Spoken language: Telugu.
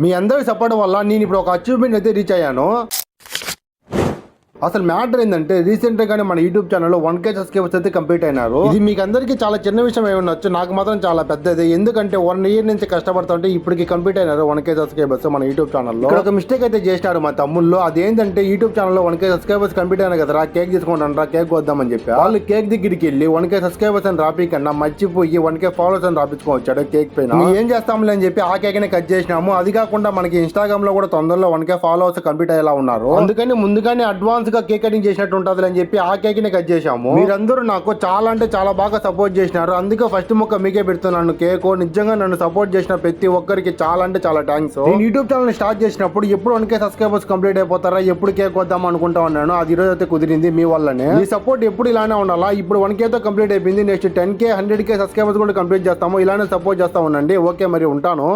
మీ అందరి సపోర్ట్ వల్ల నేను ఇప్పుడు ఒక అచీవ్మెంట్ అయితే రీచ్ అయ్యాను. అసలు మ్యాటర్ ఏంటంటే రీసెంట్ గానే మన యూట్యూబ్ ఛానల్లో 1K సబ్స్క్రైబర్స్ అయితే కంప్లీట్ అయినారు. ఇది మీకు అందరికీ చాలా చిన్న విషయం ఏమి ఉండొచ్చు, నాకు మాత్రం చాలా పెద్దది. ఎందుకంటే 1 year నుంచి కష్టపడుతుంటే ఇప్పటికి కంప్లీట్ అయినారు 1K సబ్స్క్రైబర్స్ మన యూట్యూబ్ ఛానల్లో. ఇక్కడ ఒక మిస్టేక్ అయితే చేసినారు మా తమ్ముళ్ళు. అదేంటంటే యూట్యూబ్ ఛానల్లో 1K సబ్స్క్రైబర్స్ కంప్లీట్ అయినా కదరా, కేక్ తీసుకుంటారా, కేక్ వద్దామని చెప్పి వాళ్ళు కేక్ దగ్గరికి వెళ్ళి 1K సబ్స్క్రైబర్స్ అని రాపి కన్నా మర్చిపోయి 1K ఫాలోవర్స్ అని రాపించుకోవచ్చాడు కేక్ పైన. ఏం చేస్తాంలే అని చెప్పి ఆ కేక్ ని కట్ చేసినాము. అది కాకుండా మనకి ఇన్స్టాగ్రామ్ లో కూడా తొందరలో 1K ఫాలోవర్స్ కంప్లీట్ అయ్యేలా ఉన్నారు. అందుకని ముందుగానే అడ్వాన్స్ గా కేక్ కటింగ్ చేసినట్టు ఉంటది అని చెప్పి ఆ కేక్ ని కట్ చేశాము. మీరందరూ నాకు చాలా అంటే చాలా బాగా సపోర్ట్ చేసినారు. అందుకే ఫస్ట్ ముక్క మీకే పెడుతున్నాను కేక్. నిజంగా నన్ను సపోర్ట్ చేసిన ప్రతి ఒక్కరికి చాలా అంటే చాలా థ్యాంక్స్. నేను యూట్యూబ్ ఛానల్ స్టార్ట్ చేసినప్పుడు ఎప్పుడు 1K సబ్స్క్రైబర్స్ కంప్లీట్ అయిపోతారా, ఎప్పుడు కేక్ వద్దాం అనుకుంటా ఉన్నాను. అది ఈ రోజు అయితే కుదిరింది మీ వల్లనే. మీ సపోర్ట్ ఎప్పుడు ఇలానే ఉండాలా. ఇప్పుడు 1K తో కంప్లీట్ అయిపోయింది. నెక్స్ట్ 10K 100K సబ్స్క్రైబర్స్ కూడా కంప్లీట్ చేస్తాము. ఇలానే సపోర్ట్ చేస్తా ఉండండి. ఓకే మరి ఉంటాను.